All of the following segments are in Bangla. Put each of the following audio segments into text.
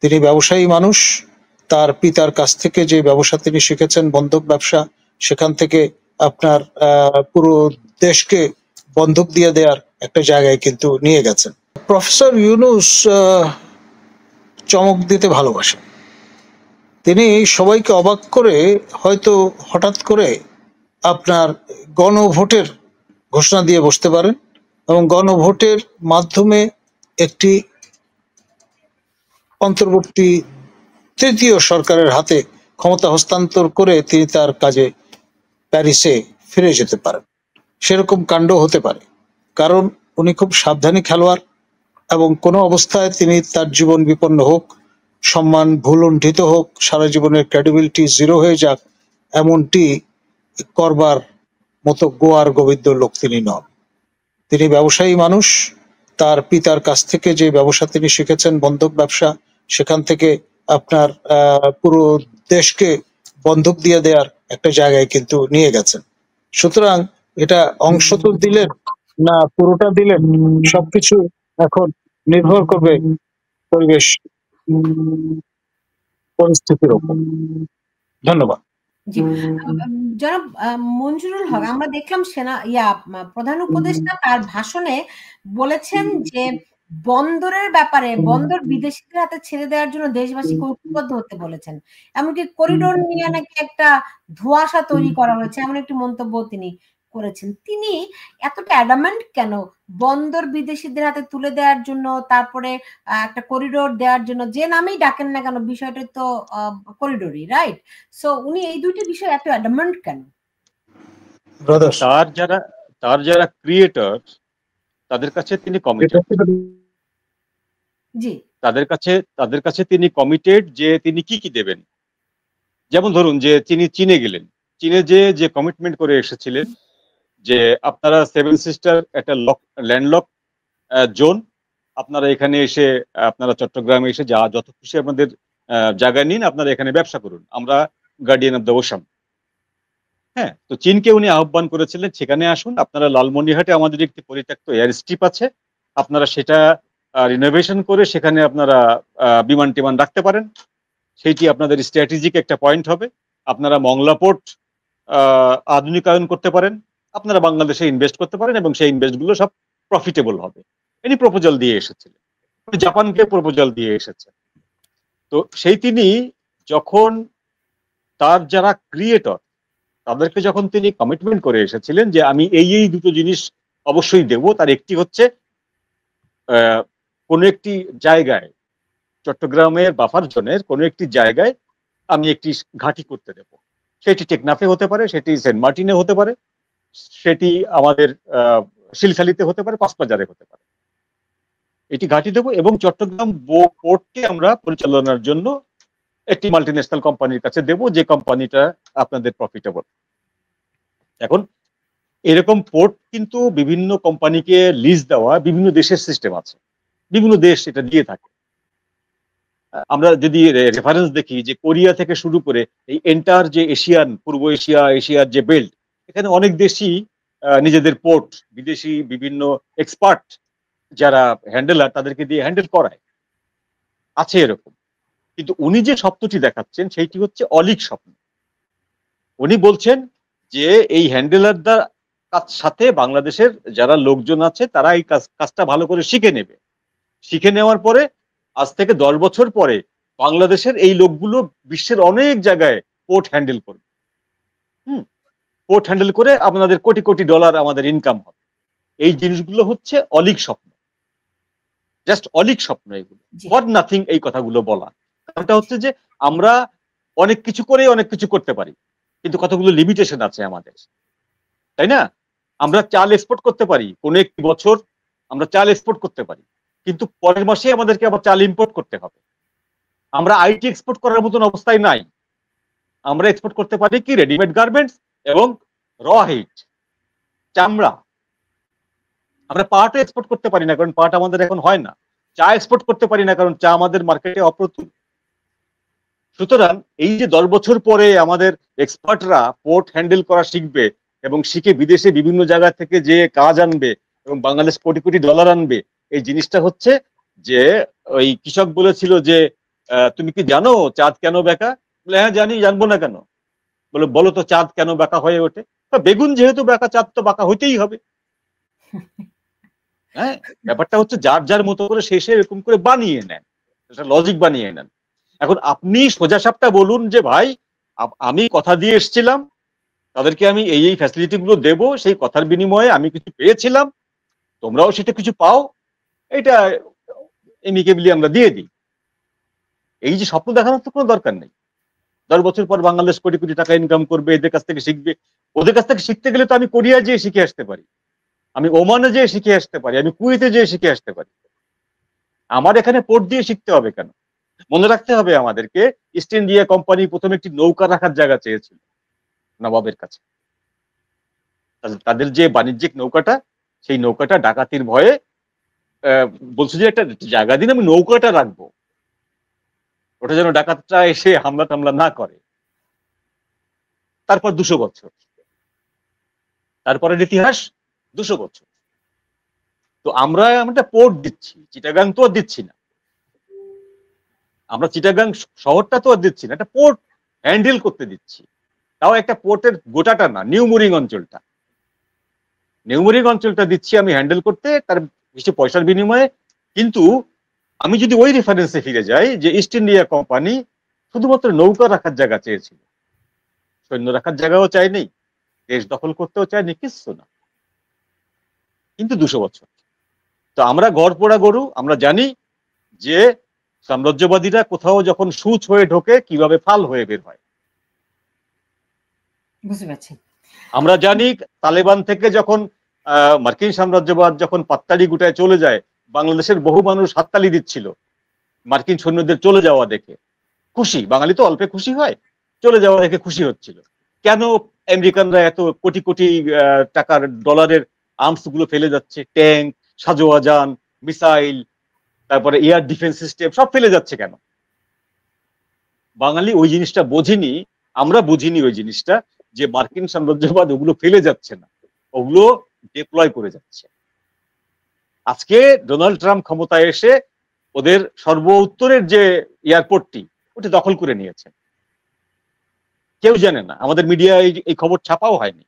তিনি ব্যবসায়ী মানুষ। তার পিতার কাছ থেকে যে ব্যবসা তিনি শিখেছেন বন্ধক ব্যবসা, সেখান থেকে আপনার পুরো দেশকে বন্ধক দিয়ে দেওয়ার একটা জায়গায় কিন্তু নিয়ে গেছেন। প্রফেসর ইউনূস চমক দিতে ভালোবাসেন। তিনি সবাইকে অবাক করে হয়তো হঠাৎ করে আপনার গণভোটের ঘোষণা দিয়ে বসতে পারেন এবং গণভোটের মাধ্যমে একটি অন্তর্বর্তী তৃতীয় সরকারের হাতে ক্ষমতা হস্তান্তর করে তিনি তার কাজে প্যারিসে ফিরে যেতে পারেন। সেরকম কাণ্ড হতে পারে, কারণ উনি খুব সাবধানী খেলোয়াড় এবং কোনো অবস্থায় তিনি তার জীবন বিপন্ন হোক, সম্মান ভুলুণ্ঠিত হোক, সারা জীবনের ক্রেডিবিলিটি জিরো হয়ে যাক, এমনটি করবার মতো গোয়ার গোবিন্দ লোক তিনি নন। তিনি ব্যবসায়ী মানুষ। তার পিতার কাছ থেকে যে ব্যবসা তিনি শিখেছেন বন্ধক ব্যবসা, সেখান থেকে আপনার পুরো দেশকে বন্ধক দিয়ে দেওয়ার একটা জায়গায় কিন্তু নিয়ে গেছেন। সুতরাং এটা অংশ তো দিলেন না পুরোটা দিলেন, সবকিছু এখন নির্ভর করবে পরিবেশ পরিস্থিতির উপর। ধন্যবাদ। জি, জনাব মঞ্জুরুল হক, আমরা দেখলাম প্রধান উপদেষ্টা তার ভাষণে বলেছেন যে বন্দরের ব্যাপারে বন্দর বিদেশিদের হাতে ছেড়ে দেওয়ার জন্য দেশবাসীকে ঐক্যবদ্ধ হতে বলেছেন। এমনকি করিডোর নিয়ে নাকি একটা ধোঁয়াশা তৈরি করা হয়েছে, এমন একটি মন্তব্য তিনি করেছেন। তিনি এতটা অ্যাডামেন্ট কেন বন্দর বিদেশিদের হাতে তুলে দেওয়ার জন্য, তারপরে একটা করিডোর দেওয়ার জন্য? যে নামেই ডাকেন না কেন, বিষয়টা তো করিডোরই, রাইট? সো উনি এই দুইটি বিষয় এত অ্যাডামেন্ট কেন? তার যারা ক্রিয়েটর, তাদের কাছে তিনি কমিটেড। জি, তাদের কাছে তিনি কমিটেড যে তিনি কি দেবেন। যেমন ধরুন যে তিনি চীনে গেলেন, চীনে যে কমিটমেন্ট করে এসেছিলেন যে আপনারা সেভেন সিস্টার একটা ল্যান্ডলক জোন, আপনারা এখানে এসে আপনারা চট্টগ্রামে এসে যত খুশি আপনাদের জায়গা নিন, আপনারা এখানে ব্যবসা করুন, আমরা গার্ডিয়ান অফ দ্য ওশান। হ্যাঁ, তো চীনকে উনি আহ্বান করেছিলেন সেখানে আসুন, আপনারা লালমনিরহাটে আমাদের একটি পরিত্যক্ত এয়ার স্ট্রিপ আছে, আপনারা সেটা রিনোভেশন করে সেখানে আপনারা বিমান টিমান রাখতে পারেন, সেইটি আপনাদের স্ট্র্যাটেজিক একটা পয়েন্ট হবে। আপনারা মংলা পোর্ট আধুনিকায়ন করতে পারেন, আপনারা বাংলাদেশে ইনভেস্ট করতে পারেন এবং সেই ইনভেস্টগুলো সব প্রফিটেবল হবে। ইনি প্রপোজাল দিয়ে এসেছিলেন, জাপানকে প্রপোজাল দিয়ে এসেছেন। তো তিনি যখন তার যারা ক্রিয়েটর তাদেরকে যখন তিনি কমিটমেন্ট করে এসেছিলেন যে আমি এই দুটো জিনিস অবশ্যই দেব, তার একটি হচ্ছে কোনো একটি জায়গায়, চট্টগ্রামের বাফার জোনের কোনো একটি জায়গায় আমি একটি ঘাঁটি করতে দেব। সেটি টেকনাফে হতে পারে, সেটি সেন্ট মার্টিনে হতে পারে, সেটি আমাদের শিলখালিতে হতে পারে, কক্সবাজারে হতে পারে। এটি ঘাঁটি দেব এবং চট্টগ্রাম পোর্টকে আমরা পরিচালনার জন্য একটি মাল্টিন্যাশনাল কোম্পানির কাছে দেব, যে কোম্পানিটা আপনাদের প্রফিটেবল। এখন এরকম পোর্ট কিন্তু বিভিন্ন কোম্পানিকে লিজ দেওয়া বিভিন্ন দেশের সিস্টেম আছে, বিভিন্ন দেশ এটা দিয়ে থাকে। আমরা যদি রেফারেন্স দেখি যে কোরিয়া থেকে শুরু করে এই এন্টার যে এশিয়ান, পূর্ব এশিয়ার যে বেল্ট, এখানে অনেক দেশই নিজেদের পোর্ট বিদেশি বিভিন্ন এক্সপার্ট যারা হ্যান্ডেলার তাদেরকে দিয়ে হ্যান্ডেল করায়, আছে এরকম। কিন্তু উনি যে স্বপ্নটি দেখাচ্ছেন সেইটি হচ্ছে অলীক স্বপ্ন। উনি বলছেন যে এই হ্যান্ডেলারদের সাথে বাংলাদেশের যারা লোকজন আছে তারা এই কাজটা ভালো করে শিখে নেবে, শিখে নেওয়ার পরে আজ থেকে 10 বছর পরে বাংলাদেশের এই লোকগুলো বিশ্বের অনেক জায়গায় পোর্ট হ্যান্ডেল করবে। পোর্ট হ্যান্ডেল করে আপনাদের কোটি কোটি ডলার আমাদের ইনকাম হবে। এই জিনিসগুলো হচ্ছে অলীক স্বপ্ন, জাস্ট অলীক স্বপ্ন। এগুলো ফর নাথিং এই কথাগুলো বলা কারণটা হচ্ছে যে আমরা অনেক কিছু করে অনেক কিছু করতে পারি, কিন্তু কতগুলো লিমিটেশন আছে আমাদের, তাই না? আমরা চাল এক্সপোর্ট করতে পারি, কোনো একটি বছর আমরা চাল এক্সপোর্ট করতে পারি, কিন্তু পরের মাসে আমাদেরকে আবার চাল ইম্পোর্ট করতে হবে। আমরা আইটি এক্সপোর্ট করার মতন অবস্থায় নাই। আমরা এক্সপোর্ট করতে পারি কি রেডিমেড গার্মেন্টস এবং র হিট, চামড়া। আমরা পাটও এক্সপোর্ট করতে পারি না, কারণ পাট আমাদের এখন হয় না। চা এক্সপোর্ট করতে পারি না, কারণ চা আমাদের মার্কেটে অপ্রতুল। সুতরাং এই যে 10 বছর পরে আমাদের এক্সপার্টরা পোর্ট হ্যান্ডেল করা শিখবে এবং শিখে বিদেশে বিভিন্ন জায়গা থেকে যে কাজ আনবে এবং বাংলাদেশ কোটি কোটি ডলার আনবে, এই জিনিসটা হচ্ছে যে ওই কৃষক বলেছিল যে তুমি কি জানো চাঁদ কেন বেঁকা? বলে হ্যাঁ জানি, জানবো না কেন? বলে বলো তো চাঁদ কেন বাঁকা হয়ে ওঠে? বেগুন যেহেতু বাঁকা, চাঁদ তো বাঁকা হইতেই হবে। হ্যাঁ, ব্যাপারটা হচ্ছে যার যার মতো করে শেষে এরকম করে বানিয়ে নেন, লজিক বানিয়ে নেন। এখন আপনি সোজাসাপটা বলুন যে ভাই আমি কথা দিয়ে এসেছিলাম, তাদেরকে আমি এই ফ্যাসিলিটি গুলো দেবো, সেই কথার বিনিময়ে আমি কিছু পেয়েছিলাম, তোমরাও সেটা কিছু পাও, এটা এমিকেবলি আমরা দিয়ে দিই। এই যে স্বপ্ন দেখানোর তো কোনো দরকার নেই। 10 বছর পর বাংলাদেশ কোটি কোটি টাকা ইনকাম করবে, এদের কাছ থেকে শিখবে। ওদের কাছ থেকে শিখতে গেলে তো আমি কোরিয়া যেয়ে শিখে আসতে পারি, আমি ওমানে যেয়ে শিখে আসতে পারি, আমি কুয়েতে যেয়ে শিখে আসতে পারি। আমার এখানে পোর্ট দিয়ে শিখতে হবে কেন? মনে রাখতে হবে আমাদেরকে, ইস্ট ইন্ডিয়া কোম্পানি প্রথমে একটি নৌকা রাখার জায়গা চেয়েছিল নবাবের কাছে। তাদের যে বাণিজ্যিক নৌকাটা, সেই নৌকাটা ডাকাতির ভয়ে বলছে যে একটা জায়গা দিন, আমি নৌকাটা রাখবো, ওটা যেন ডাকাতরা এসে হামলা টামলা না করে। তারপর 200 বছর, তারপরের ইতিহাস 200 বছর। তো আমরা একটা পোর্ট দিচ্ছি, চিটাগাং তো আর দিচ্ছি না, আমরা চিটাগাং শহরটা তো আর দিচ্ছি না, একটা পোর্ট হ্যান্ডেল করতে দিচ্ছি। তাও একটা পোর্টের গোটাটা না, নিউমোরিং অঞ্চলটা, নিউমোরিং অঞ্চলটা দিচ্ছি আমি হ্যান্ডেল করতে, তার কিছু পয়সার বিনিময়ে। কিন্তু আমি যদি ওই রেফারেন্সে ফিরে যাই যে ইস্ট ইন্ডিয়া কোম্পানি শুধুমাত্র নৌকা রাখার জায়গা চেয়েছিল, সৈন্য রাখার জায়গাও চাইনি, দেশ দখল করতেও চাইনি, কিচ্ছু না, কিন্তু 200 বছর। তো আমরা গড় পোড়া গরু, আমরা জানি যে সাম্রাজ্যবাদীরা কোথাও যখন সূচ হয়ে ঢোকে কিভাবে ফাল হয়ে বের হয়। বুঝতে পারছি। আমরা জানি তালেবান থেকে যখন মার্কিন সাম্রাজ্যবাদ যখন পাত্তালি গুটায় চলে যায়, বাংলাদেশের বহু মানুষ হাততালি দিচ্ছিল মার্কিন সৈন্যদের চলে যাওয়া দেখে, খুশি, বাঙালি তো অল্পে খুশি হয়, চলে যাওয়া দেখে খুশি হচ্ছিল। কেন আমেরিকানরা এত কোটি কোটি টাকার ডলারের আর্মস গুলো ফেলে যাচ্ছে, ট্যাঙ্ক, সাজোয়া যান, মিসাইল, তারপরে এয়ার ডিফেন্স সিস্টেম সব ফেলে যাচ্ছে কেন? বাঙালি ওই জিনিসটা বোঝেনি, আমরা বুঝিনি ওই জিনিসটা, যে মার্কিন সাম্রাজ্যবাদ ওগুলো ফেলে যাচ্ছে না, ওগুলো ডিপ্লয় করে যাচ্ছে। আজকে ডোনাল্ড ট্রাম্প ক্ষমতায় এসে ওদের সর্ব উত্তরের যে এয়ারপোর্টটি, ওটি দখল করে নিয়েছে। কেউ জানে না, আমাদের মিডিয়ায় এই খবর ছাপাও হয়নি,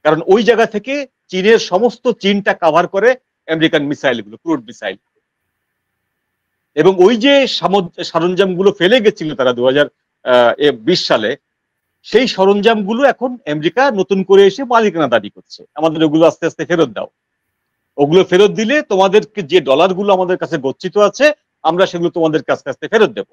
কারণ ওই জায়গা থেকে চীনের সমস্ত চীনটা কভার করে আমেরিকান মিসাইল গুলো, ক্রুড মিসাইল। এবং ওই যে সরঞ্জামগুলো ফেলে গেছিল তারা 2020 সালে, সেই সরঞ্জামগুলো এখন আমেরিকা নতুন করে এসে মালিকানা দাবি করছে, আমাদের ওগুলো আস্তে আস্তে ফেরত দাও। ওগুলো ফেরত দিলে তোমাদেরকে যে ডলারগুলো আমাদের কাছে গচ্ছিত আছে, আমরা সেগুলো তোমাদের কাছে আস্তে ফেরত দেব।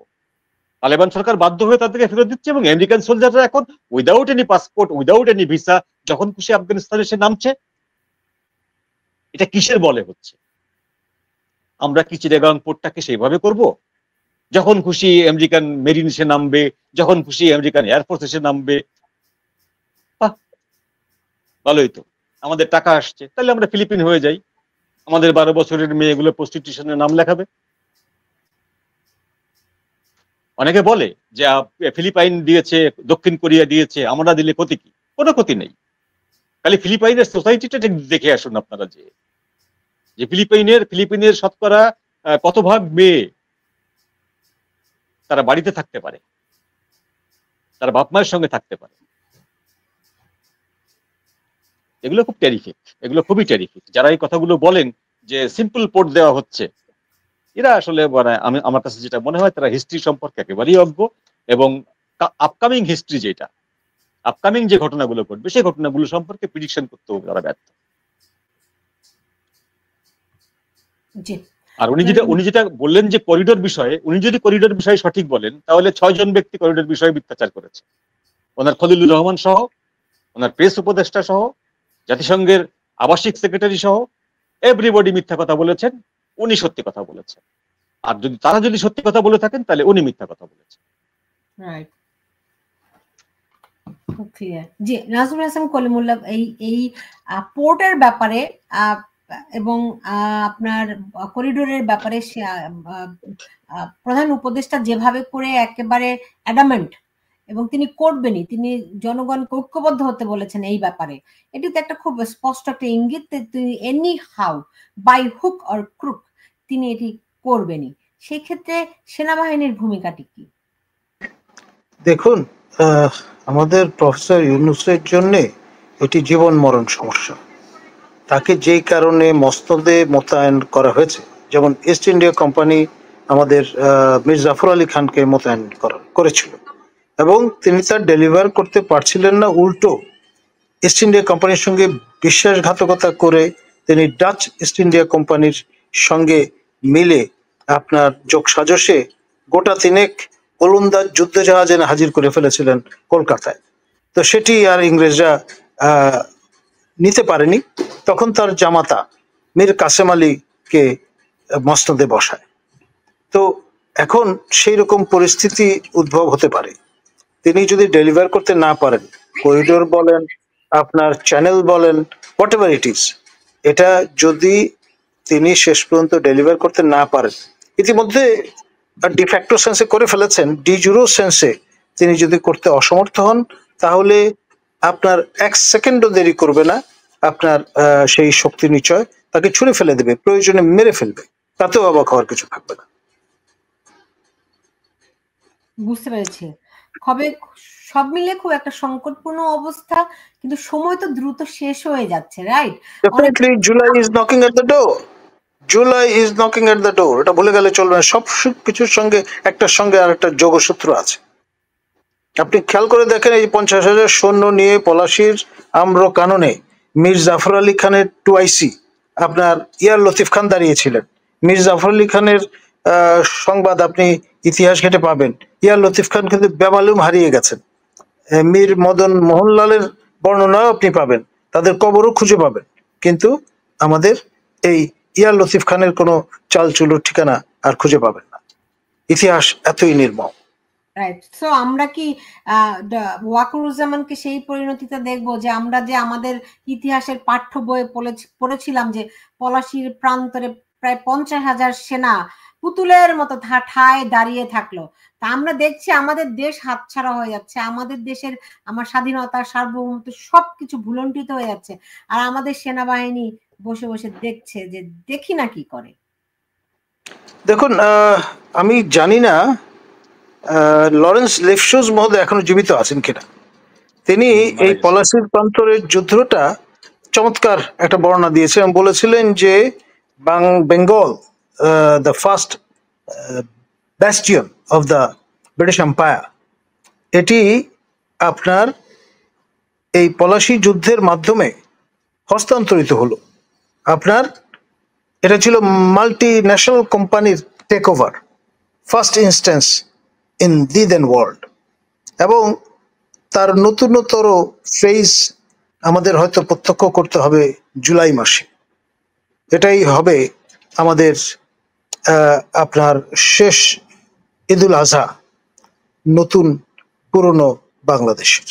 তালেবান সরকার বাধ্য হয়ে তাদেরকে ফেরত দিচ্ছে, এবং আমেরিকান সোলজাররা এখন without any passport, without any visa যখন খুশি আফগানিস্তানে এসে নামছে। এটা কিসের বলে হচ্ছে? আমরা কি চিটাগাং পোর্টটাকে সেইভাবে করব? যখন খুশি আমেরিকান মেরিন এসে নামবে, যখন খুশি আমেরিকান এয়ারফোর্স এসে নামবে, ভালোই তো, আমাদের টাকা আসছে, তাহলে আমরা ফিলিপিন হয়ে যাই, আমাদের 12 বছরের মেয়েগুলো প্রস্টিটিউশনের নাম লেখাবে। অনেকে বলে যে ফিলিপাইন দিয়েছে, দক্ষিণ কোরিয়া দিয়েছে, আমরা দিলে ক্ষতি কি? কোনো ক্ষতি নেই। খালি ফিলিপাইনের সোসাইটিটা দেখে আসুন আপনারা, যে ফিলিপিনের শতকরা কত ভাগ মেয়ে তারা বাড়িতে থাকতে পারে, তারা বাপ মায়ের সঙ্গে থাকতে পারে। এগুলো খুব টেরিফিক, এগুলো খুবই টেরিফিক। যারা এই কথাগুলো বলেন যে সিম্পল পোর্ট দেওয়া হচ্ছে, এরা আসলে আমার কাছে যেটা মনে হয়, তারা হিস্ট্রি সম্পর্কে একেবারেই অজ্ঞ, এবং আপকামিং হিস্ট্রি যেটা, আপকামিং যে ঘটনাগুলো ঘটবে সেই ঘটনাগুলো সম্পর্কে প্রিডিকশন করতেও তারা ব্যর্থ। আর উনি যেটা বললেন যে করিডোর বিষয়ে, উনি যদি করিডোর বিষয়ে সঠিক বলেন, তাহলে 6 জন ব্যক্তি করিডোর বিষয়ে মিথ্যাচার করেছে, ওনার খলিলুর রহমান সহ, ওনার প্রেস উপদেষ্টা সহ, জাতিসংঘের আবাসিক সেক্রেটারি সহ, এভরিবডি মিথ্যা কথা বলেছেন, উনি সত্যি কথা বলেছেন। আর তারা যদি সত্যি কথা বলে থাকেন, তাহলে উনি মিথ্যা কথা বলেছেন। জি, নাজমুল হাসান কলিমুল্লাহ, এই পোর্টের ব্যাপারে এবং আপনার করিডোরের ব্যাপারে প্রধান উপদেষ্টা যেভাবে করে একেবারে অ্যাডামেন্ট, এবং তিনি করবেনই, তিনি জনগণকে ঐক্যবদ্ধ হতে বলেছেন এই ব্যাপারে, এটি তো একটা খুব স্পষ্ট একটা ইঙ্গিত তিনি anyhow by hook or crook তিনি এটি করবেনই। সেই ক্ষেত্রে সেনাবাহিনীর ভূমিকাটি কি? দেখুন, আমাদের প্রফেসর ইউনূসের জন্য এটি জীবন মরণ সমস্যা। তাকে যেই কারণে মসনদে মোতায়েন করা হয়েছে, যেমন ইস্ট ইন্ডিয়া কোম্পানি আমাদের মীর জাফর আলী খানকে মোতায়েন করেছিল, এবং তিনি তার ডেলিভার করতে পারছিলেন না, উল্টো ইস্ট ইন্ডিয়া কোম্পানির সঙ্গে বিশ্বাসঘাতকতা করে তিনি ডাচ ইস্ট ইন্ডিয়া কোম্পানির সঙ্গে মিলে আপনার যোগসাজশে গোটা তিনেক ওলন্দাজ যুদ্ধজাহাজ এনে হাজির করে ফেলেছিলেন কলকাতায়। তো সেটি আর ইংরেজরা নিতে পারেনি। তখন তার জামাতা মীর কাসেম আলীকে মসনদে বসায়। তো এখন সেই রকম পরিস্থিতি উদ্ভব হতে পারে। তিনি যদি ডেলিভার করতে না পারেন, করিডোর বলেন, আপনার চ্যানেল বলেন, হোয়াট এভার ইট ইজ, এটা যদি তিনি শেষ পর্যন্ত ডেলিভার করতে না পারেন, ইতিমধ্যে ডিফ্যাক্টো সেন্সে করে ফেলেছেন, ডিজুরো সেন্সে তিনি যদি করতে অসমর্থ হন, তাহলে আপনার এক সেকেন্ডও দেরি করবে না, আপনার সেই শক্তি নিশ্চয় তাকে ছুঁড়ে ফেলে দেবে, প্রয়োজনে মেরে ফেলবে, তাতেও অবাক হওয়ার কিছু থাকবে না। বুঝতে পেরেছি। সব মিলে খুব একটা সংকটপূর্ণ অবস্থা, কিন্তু সময় তো দ্রুত শেষ হয়ে যাচ্ছে, right? Definitely July is knocking at the door. July is knocking at the door, এটা ভুলে গেলে চলবে না। সব কিছুর সঙ্গে একটার সঙ্গে আর একটা যোগসূত্র আছে। আপনি খেয়াল করে দেখেন, এই 50,000 সৈন্য নিয়ে পলাশির আম্র কাননে মীর জাফর আলী খানের টুআইসি আপনার ইয়ার লতিফ খান দাঁড়িয়েছিলেন। মীর জাফর আলী খানের সংবাদ আপনি ইতিহাস ঘেটে পাবেন, ইয়ার লতিফ খান কিন্তু বেমালুম হারিয়ে গেছেন। মীর মদন মোহনলালের বর্ণনাও আপনি পাবেন, তাদের কবরও খুঁজে পাবেন, কিন্তু আমাদের এই ইয়ার লতিফ খানের কোনো চালচুলোর ঠিকানা আর খুঁজে পাবেন না। ইতিহাস এতই নির্মম। রাইট। সো আমরা কি ওয়াকারুজ্জামানকে সেই পরিণতিতে দেখব যে আমরা যে আমাদের ইতিহাসের পাঠ্য বইয়ে পড়েছিলাম যে পলাশির প্রান্তরে প্রায় 50,000 সেনা পুতুলের মতো ঠায় দাঁড়িয়ে থাকলো। তা আমরা দেখছি আমাদের দেশ হাতছাড়া হয়ে যাচ্ছে, আমাদের দেশের আমার স্বাধীনতা, সার্বভৌমত্ব সবকিছু ভুলণ্ঠিত হয়ে যাচ্ছে, আর আমাদের সেনাবাহিনী বসে বসে দেখছে যে দেখি না কি করে। দেখুন, আমি জানি না লরেন্স লেফশোজ মহোদয় এখনো জীবিত আছেন কিনা। তিনি এই পলাশির প্রান্তরের যুদ্ধটা চমৎকার একটা বর্ণনা দিয়েছিলেন, বলেছিলেন যে Bengal the first ব্যাস্টিয়ন of the British empire, এটি আপনার এই পলাশি যুদ্ধের মাধ্যমে হস্তান্তরিত হলো। আপনার এটা ছিল মাল্টি ন্যাশনাল কোম্পানির take over, first instance in the then world, এবং তার নতুনতর ফেজ আমাদের হয়তো প্রত্যক্ষ করতে হবে জুলাই মাসে। এটাই হবে আমাদের আপনার শেষ ঈদুল আজহা নতুন পুরনো বাংলাদেশের।